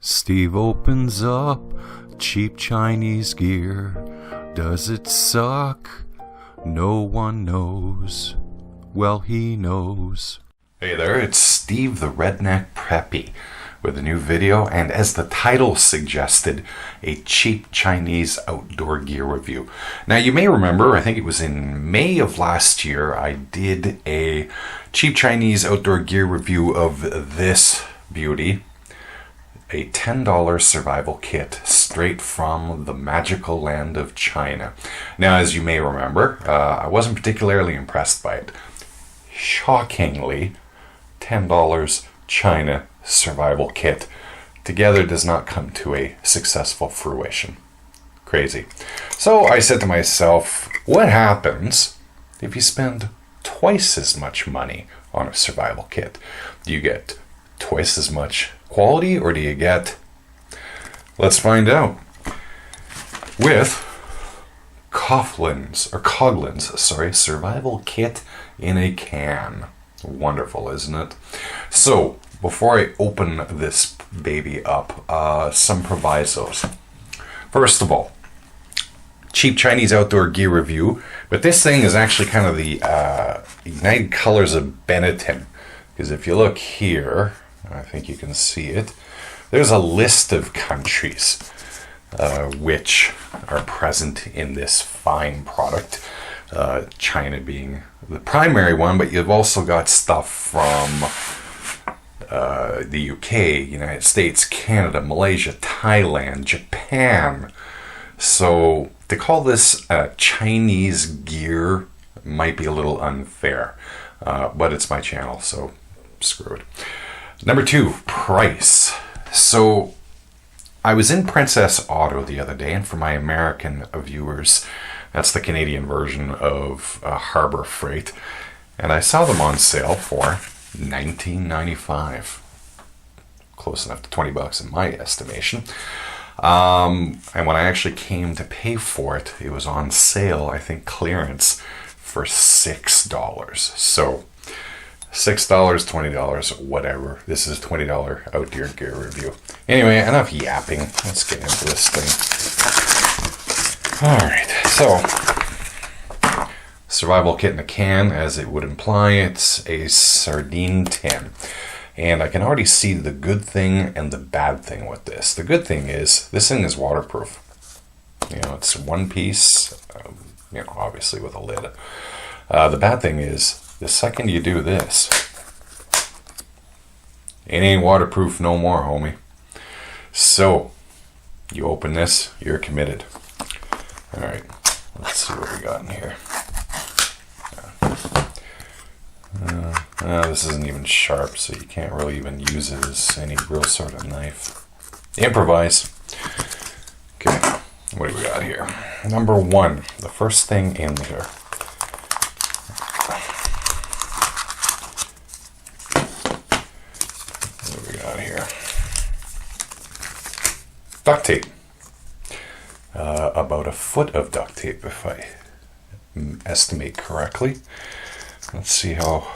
Steve opens up cheap Chinese gear. Does it suck? No one knows. Well, he knows. Hey there, it's Steve the Redneck Preppy with a new video, and as the title suggested, a cheap Chinese outdoor gear review. Now you may remember, I think it was in May of last year, I did a cheap Chinese outdoor gear review of this beauty. A $10 survival kit straight from the magical land of China. Now, as you may remember, I wasn't particularly impressed by it. Shockingly, $10 China survival kit together does not come to a successful fruition. Crazy. So I said to myself, what happens if you spend twice as much money on a survival kit? Do you get twice as much quality, or do you get... Let's find out. With Coughlin's survival kit in a can. Wonderful, isn't it? So, before I open this baby up, some provisos. First of all, cheap Chinese outdoor gear review, but this thing is actually kind of the United Colors of Benetton, because if you look here, I think you can see it, there's a list of countries which are present in this fine product, China being the primary one, but you've also got stuff from the UK, United States, Canada, Malaysia, Thailand, Japan. So to call this Chinese gear might be a little unfair, but it's my channel, so screw it. Number 2, price. So I was in Princess Auto the other day, and for my American viewers, that's the Canadian version of Harbor Freight, and I saw them on sale for $19.95. Close enough to $20 in my estimation. And when I actually came to pay for it, it was on sale, I think clearance, for $6. So $6, $20, whatever. This is a $20 outdoor gear review. Anyway, enough yapping. Let's get into this thing. Alright, so survival kit in a can, as it would imply, it's a sardine tin. And I can already see the good thing and the bad thing with this. The good thing is, this thing is waterproof. You know, it's one piece, obviously with a lid. The bad thing is, the second you do this, it ain't waterproof no more, homie. So, you open this, you're committed. Alright, let's see what we got in here. This isn't even sharp, so you can't really even use it as any real sort of knife. Improvise. Okay, what do we got here? Number 1, the first thing in here. Duct tape. About a foot of duct tape, if I estimate correctly. Let's see how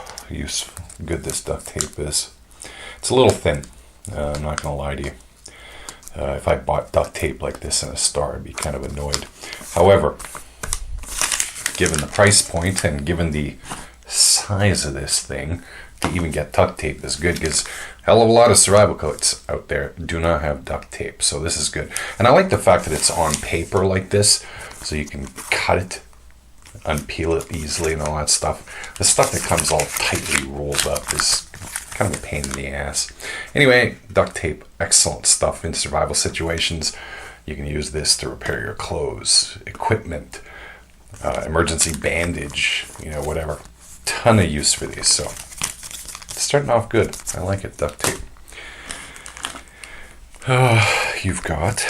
good this duct tape is. It's a little thin, I'm not going to lie to you. If I bought duct tape like this in a store, I'd be kind of annoyed. However, given the price point and given the size of this thing, to even get duct tape is good, because a hell of a lot of survival coats out there do not have duct tape, so this is good. And I like the fact that it's on paper like this, so you can cut it, unpeel it easily and all that stuff. The stuff that comes all tightly rolled up is kind of a pain in the ass. Anyway, duct tape, excellent stuff in survival situations. You can use this to repair your clothes, equipment, emergency bandage, whatever. Ton of use for these, so it's starting off good. I like it, duct tape. You've got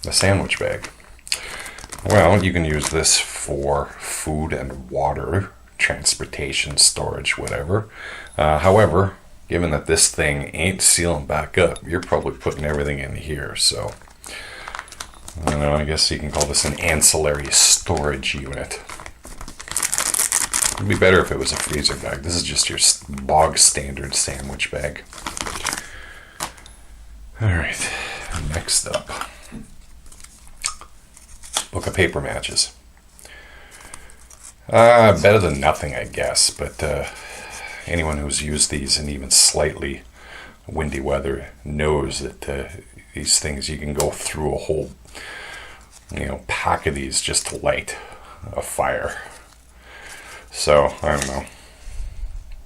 a sandwich bag. Well, you can use this for food and water, transportation, storage, whatever. However, given that this thing ain't sealing back up, you're probably putting everything in here, so I don't know, I guess you can call this an ancillary storage unit. It'd be better if it was a freezer bag. This is just your bog standard sandwich bag. Alright, next up. Book of paper matches. Better than nothing, I guess, but anyone who's used these in even slightly windy weather knows that these things, you can go through a whole pack of these just to light a fire. So, I don't know.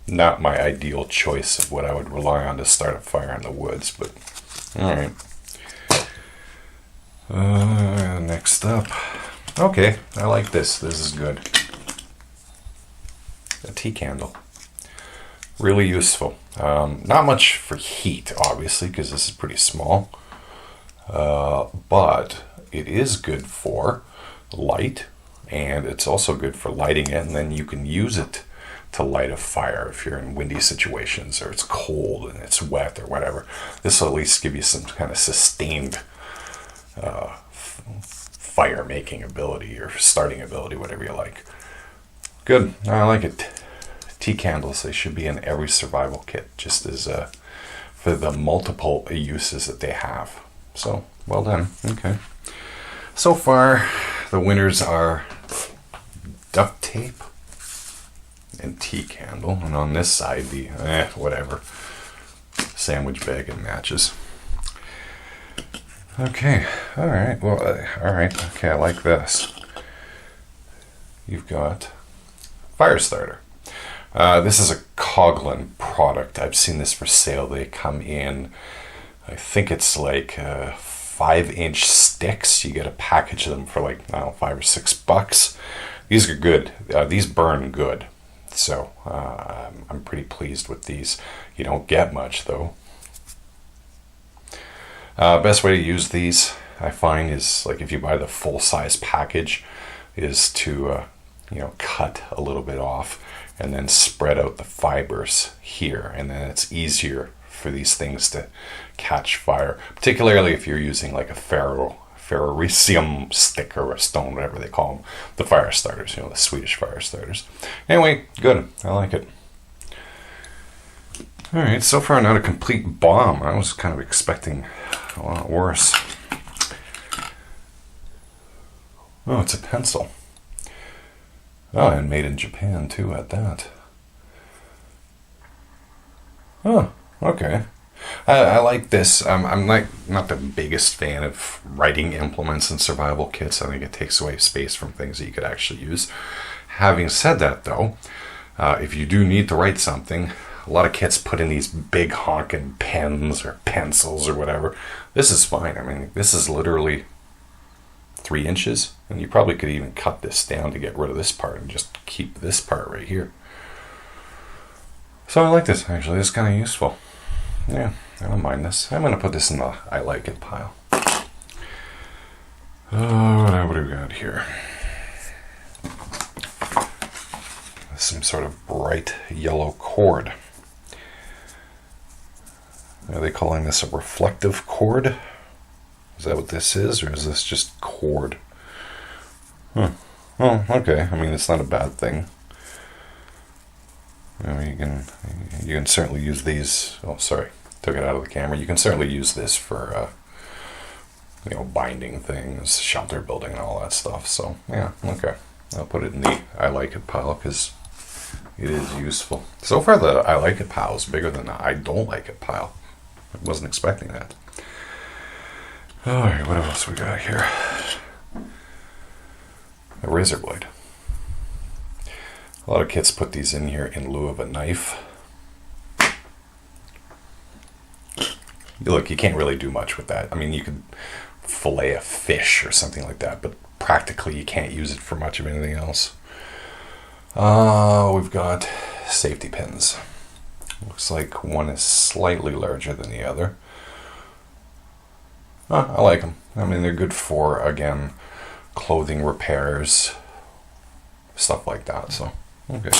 Not my ideal choice of what I would rely on to start a fire in the woods, but alright. Next up. Okay, I like this. This is good. A tea candle. Really useful. Not much for heat, obviously, because this is pretty small. But it is good for light, and it's also good for lighting it, and then you can use it to light a fire if you're in windy situations or it's cold and it's wet or whatever. This will at least give you some kind of sustained fire making ability or starting ability, whatever you like. Good. I like it. Tea candles, they should be in every survival kit, just as for the multiple uses that they have. So, well done. Okay. So far, the winners are duct tape and tea candle, and on this side, the whatever, sandwich bag and matches. Okay. All right. Well, all right. Okay, I like this. You've got fire starter. This is a Coghlan product. I've seen this for sale. They come in, I think it's like 5-inch sticks. You get a package of them for like, I don't know, $5 or $6. These are good. These burn good. So I'm pretty pleased with these. You don't get much though. Best way to use these, I find, is like if you buy the full-size package, is to cut a little bit off and then spread out the fibers here, and then it's easier for these things to catch fire, particularly if you're using like a ferrocerium stick or a stone, whatever they call them, the fire starters, the Swedish fire starters. Anyway, good. I like it. All right, so far not a complete bomb. I was kind of expecting a lot worse. Oh, it's a pencil. Oh, and made in Japan too at that. Oh, okay. I like this. I'm not the biggest fan of writing implements and survival kits. I think it takes away space from things that you could actually use. Having said that, though, if you do need to write something, a lot of kits put in these big honking pens or pencils or whatever. This is fine. I mean, this is literally 3 inches, and you probably could even cut this down to get rid of this part and just keep this part right here. So I like this, actually. It's kind of useful. Yeah, I don't mind this. I'm going to put this in the I like it pile. What do we got here? Some sort of bright yellow cord. Are they calling this a reflective cord? Is that what this is, or is this just cord? Huh. Well, okay. I mean, it's not a bad thing. You can certainly use these. Oh, sorry, took it out of the camera. You can certainly use this for binding things, shelter building, and all that stuff. So yeah, okay. I'll put it in the I like it pile because it is useful. So far, the I like it pile is bigger than the I don't like it pile. I wasn't expecting that. All right, what else we got here? A razor blade. A lot of kits put these in here in lieu of a knife. Look, you can't really do much with that. I mean, you could fillet a fish or something like that, but practically you can't use it for much of anything else. We've got safety pins. Looks like one is slightly larger than the other. I like them. I mean, they're good for, again, clothing repairs, stuff like that. So, okay,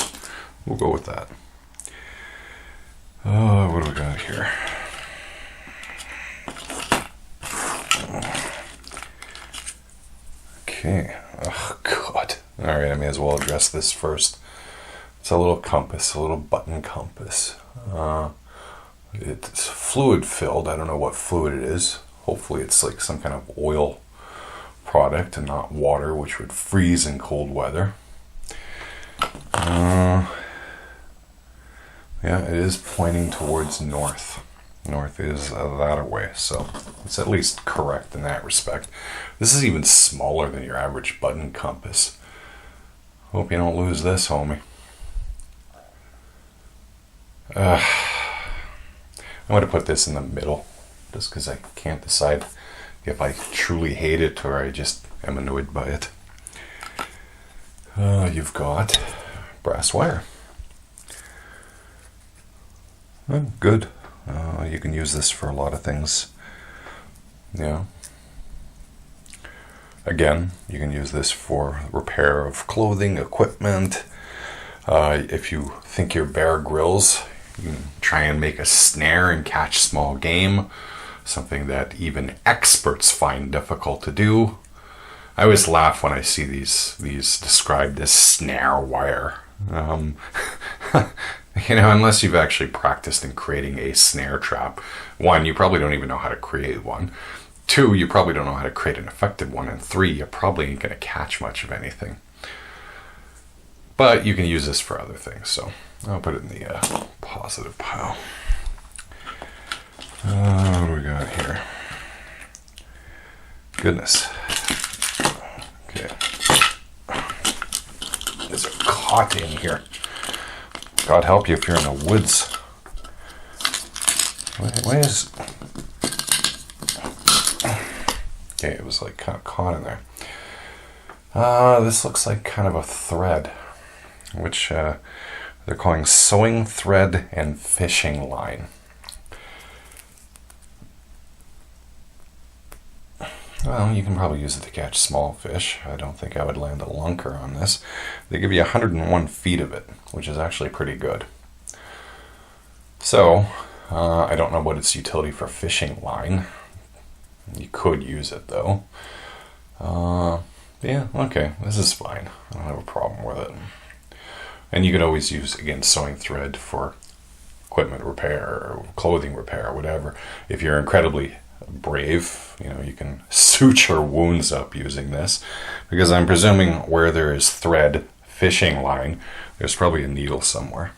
we'll go with that. What do we got here? Okay. Oh, God. All right, I may as well address this first. It's a little compass, a little button compass. It's fluid filled. I don't know what fluid it is. Hopefully it's like some kind of oil product and not water, which would freeze in cold weather. Yeah, it is pointing towards north. North is that away, so it's at least correct in that respect. This is even smaller than your average button compass. Hope you don't lose this, homie. I'm going to put this in the middle, just because I can't decide if I truly hate it or I just am annoyed by it. You've got brass wire. Good. You can use this for a lot of things. Yeah. Again, you can use this for repair of clothing, equipment. If you think you're Bear Grylls, you can try and make a snare and catch small game. Something that even experts find difficult to do. I always laugh when I see these described as snare wire. Unless you've actually practiced in creating a snare trap. One, you probably don't even know how to create one. Two, you probably don't know how to create an effective one. And three, you probably ain't going to catch much of anything. But you can use this for other things, so I'll put it in the positive pile. What do we got here? Goodness. Okay. There's a cot in here. God help you if you're in the woods. Why is... Okay, it was like kind of caught in there. This looks like kind of a thread, which they're calling sewing thread and fishing line. Well, you can probably use it to catch small fish. I don't think I would land a lunker on this. They give you 101 feet of it, which is actually pretty good. So, I don't know what its utility for fishing line. You could use it though. Yeah, okay, this is fine. I don't have a problem with it. And you can always use, again, sewing thread for equipment repair or clothing repair or whatever. If you're incredibly brave, you can suture wounds up using this, because I'm presuming where there is thread fishing line, there's probably a needle somewhere.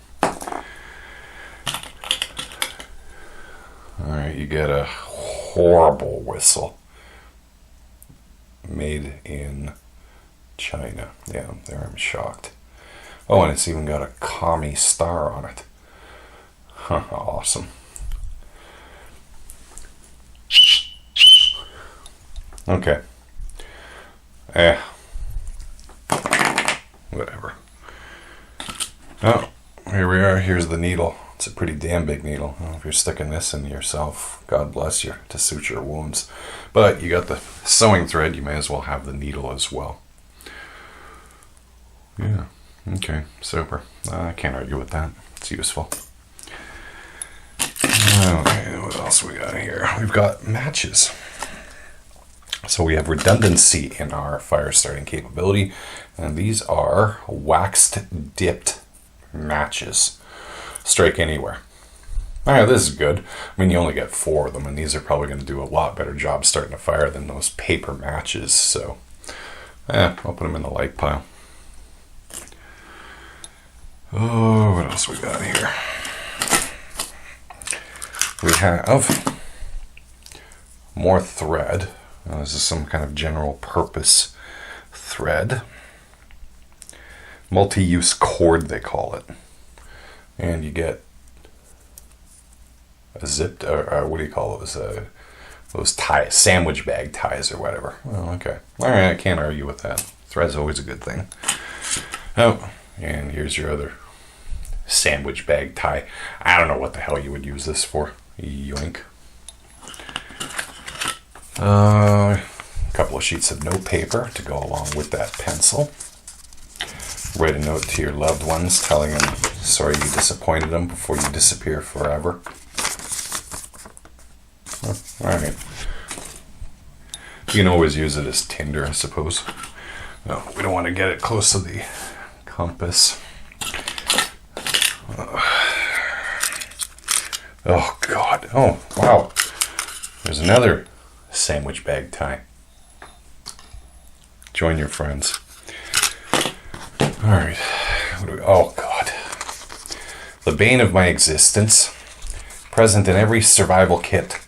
Alright, you get a horrible whistle made in China. Yeah, there, I'm shocked. Oh, and it's even got a commie star on it. Huh, awesome. Okay. Whatever. Oh, here we are. Here's the needle. It's a pretty damn big needle. Well, if you're sticking this in yourself, God bless you, to suture wounds. But you got the sewing thread, you may as well have the needle as well. Yeah. Okay, super. I can't argue with that. It's useful. Okay, what else we got here? We've got matches. So we have redundancy in our fire starting capability, and these are waxed dipped matches. Strike anywhere. Alright, this is good. I mean, you only get 4 of them, and these are probably going to do a lot better job starting a fire than those paper matches, so I'll put them in the light pile. Oh, what else we got here? We have more thread. This is some kind of general purpose thread. Multi-use cord, they call it. And you get a zipped, or what do you call those? Those ties, sandwich bag ties or whatever. Well, okay. Alright, I can't argue with that. Thread's always a good thing. Oh, and here's your other sandwich bag tie. I don't know what the hell you would use this for. Yoink. A couple of sheets of note paper to go along with that pencil. Write a note to your loved ones telling them sorry you disappointed them before you disappear forever. Alright. You can always use it as tinder, I suppose. No, we don't want to get it close to the compass. Oh, God. Oh, wow. There's another sandwich bag tie. Join your friends. All right. Oh, God. The bane of my existence. Present in every survival kit.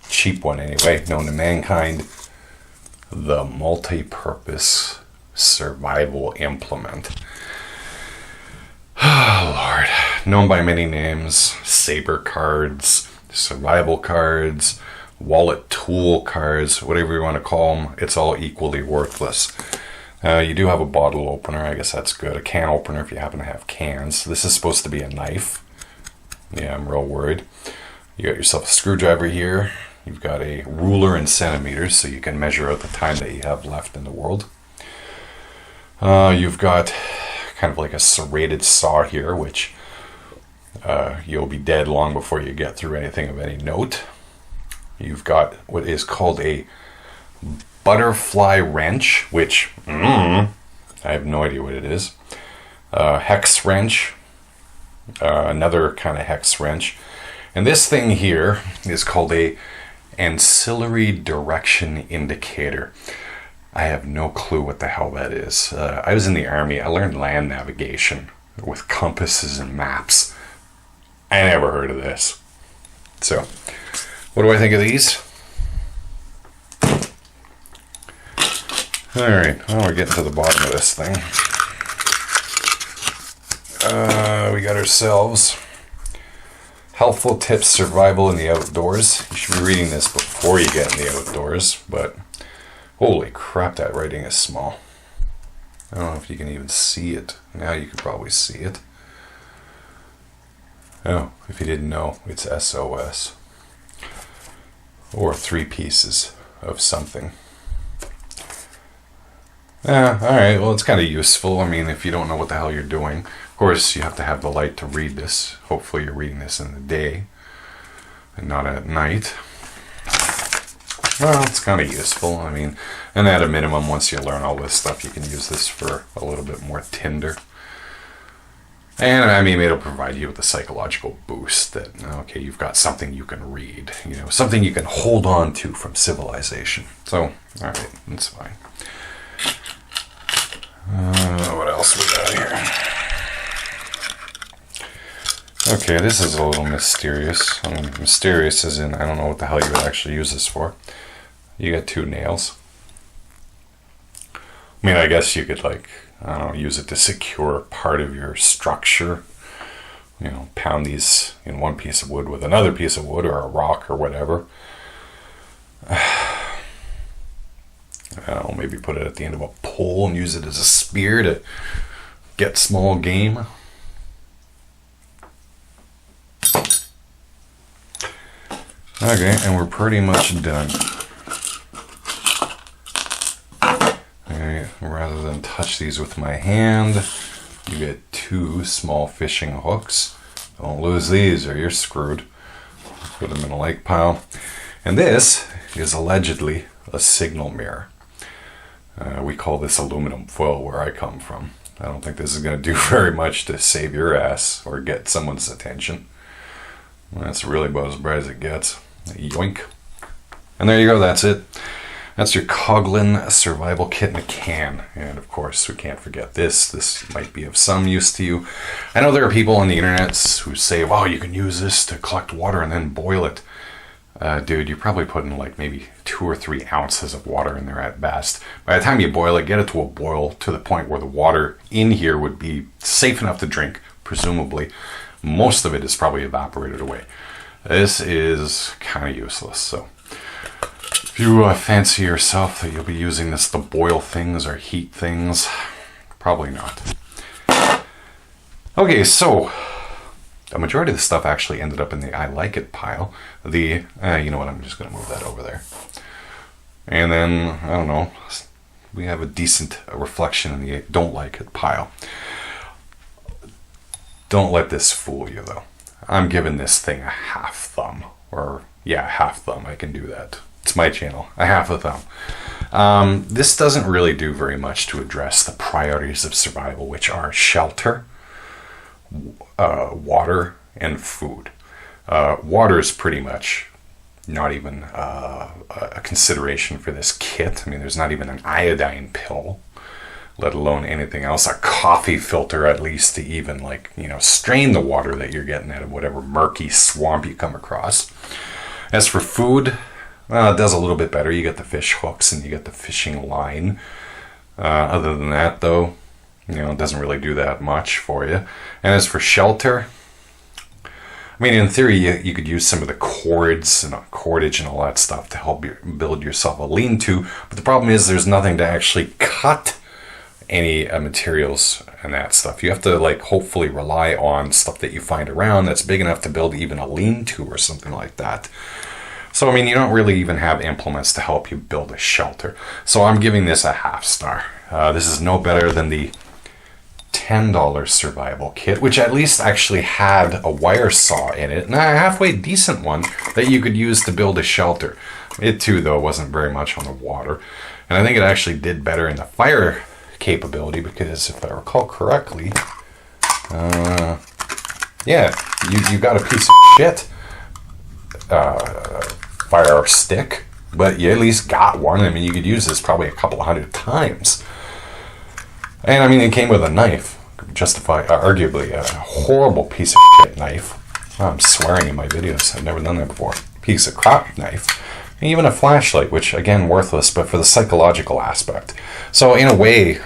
Cheap one, anyway. Known to mankind. The multi-purpose survival implement. Oh, Lord. Known by many names. Saber cards, survival cards, wallet tool cards, whatever you want to call them. It's all equally worthless. You do have a bottle opener. I guess that's good. A can opener if you happen to have cans. This is supposed to be a knife. Yeah, I'm real worried. You got yourself a screwdriver here. You've got a ruler in centimeters so you can measure out the time that you have left in the world. You've got kind of like a serrated saw here, which you'll be dead long before you get through anything of any note. You've got what is called a butterfly wrench, which I have no idea what it is. Hex wrench, another kind of hex wrench. And this thing here is called a ancillary direction indicator. I have no clue what the hell that is. I was in the army. I learned land navigation with compasses and maps. I never heard of this. So, what do I think of these? Alright, well, we're getting to the bottom of this thing. We got ourselves Helpful Tips Survival in the Outdoors. You should be reading this before you get in the outdoors, but holy crap, that writing is small. I don't know if you can even see it. Now you can probably see it. Oh, if you didn't know, it's SOS. Or 3 pieces of something. Alright, well, it's kind of useful. I mean, if you don't know what the hell you're doing. Of course, you have to have the light to read this. Hopefully you're reading this in the day and not at night. Well, it's kind of useful. I mean, and at a minimum, once you learn all this stuff, you can use this for a little bit more tinder. And I mean, it'll provide you with a psychological boost that, okay, you've got something you can read, something you can hold on to from civilization. So, all right, that's fine. What else we got here? Okay, this is a little mysterious. I mean, mysterious as in, I don't know what the hell you would actually use this for. You got 2 nails. I mean, I guess you could, use it to secure part of your structure. Pound these in one piece of wood with another piece of wood or a rock or whatever. I don't know, maybe put it at the end of a pole and use it as a spear to get small game. Okay, and we're pretty much done. Okay, rather than touch these with my hand, you get 2 small fishing hooks. Don't lose these or you're screwed. Put them in a lake pile. And this is allegedly a signal mirror. We call this aluminum foil where I come from. I don't think this is going to do very much to save your ass or get someone's attention. That's really about as bright as it gets. Yoink. And there you go, that's it. That's your Coghlan survival kit in a can. And of course, we can't forget this. This might be of some use to you. I know there are people on the internet who say, wow, you can use this to collect water and then boil it. Dude, you're probably putting maybe 2 or 3 ounces of water in there at best. By the time you boil it, get it to a boil to the point where the water in here would be safe enough to drink, presumably. Most of it is probably evaporated away. This is kind of useless, so if you fancy yourself that you'll be using this to boil things or heat things, probably not. Okay, so a majority of the stuff actually ended up in the I like it pile. You know what, I'm just going to move that over there. And then, I don't know, we have a decent reflection in the don't like it pile. Don't let this fool you, though. I'm giving this thing a half thumb. Or, yeah, half thumb. I can do that. It's my channel. A half a thumb. This doesn't really do very much to address the priorities of survival, which are shelter, water, and food. Water is pretty much not even a consideration for this kit. I mean, there's not even an iodine pill, let alone anything else. A coffee filter, at least, to even, like, you know, strain the water that you're getting out of whatever murky swamp you come across. As for food, well, it does a little bit better. You get the fish hooks and you get the fishing line. Other than that, though, you know, it doesn't really do that much for you. And as for shelter, I mean, in theory, you could use some of the cords and cordage and all that stuff to help you build yourself a lean-to. But the problem is there's nothing to actually cut any materials and that stuff. You have to, like, hopefully rely on stuff that you find around that's big enough to build even a lean-to or something like that. So, I mean, you don't really even have implements to help you build a shelter. So I'm giving this a half star. This is no better than the $10 survival kit, which at least actually had a wire saw in it, and a halfway decent one that you could use to build a shelter. It too, though, wasn't very much on the water, and I think it actually did better in the fire capability, because if I recall correctly, yeah, you got a piece of shit fire stick, but you at least got one. I mean, you could use this probably a couple 100 times. And I mean, it came with a knife, arguably a horrible piece of shit knife. I'm swearing in my videos, I've never done that before. Piece of crap knife. And even a flashlight, which again, worthless, but for the psychological aspect. So in a way,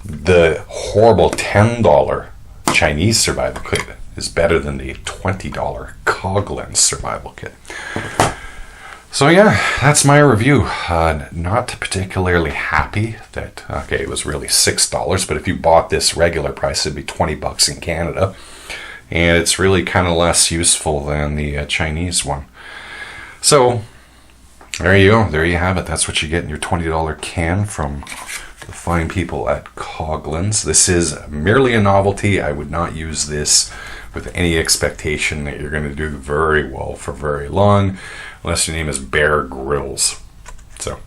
the horrible $10 Chinese survival kit is better than the $20 Coghlan survival kit. So yeah, that's my review. Not particularly happy that, okay, it was really $6, but if you bought this regular price, it'd be $20 in Canada. And it's really kind of less useful than the Chinese one. So, there you go. There you have it. That's what you get in your $20 can from the fine people at Coghlan's. This is merely a novelty. I would not use this with any expectation that you're going to do very well for very long, unless your name is Bear Grylls. So,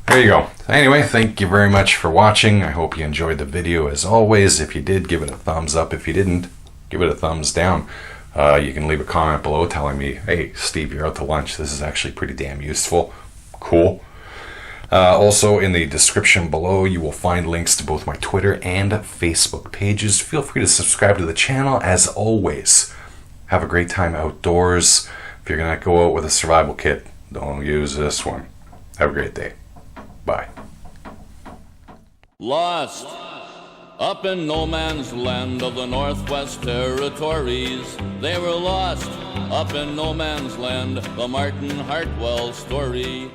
there you go. Anyway, thank you very much for watching. I hope you enjoyed the video as always. If you did, give it a thumbs up. If you didn't, give it a thumbs down. You can leave a comment below telling me, hey, Steve, you're out to lunch. This is actually pretty damn useful. Cool. Also, in the description below, you will find links to both my Twitter and Facebook pages. Feel free to subscribe to the channel. As always, have a great time outdoors. If you're going to go out with a survival kit, don't use this one. Have a great day. Bye. Lost up in no man's land of the Northwest Territories. They were lost up in no man's land, the Martin Hartwell story.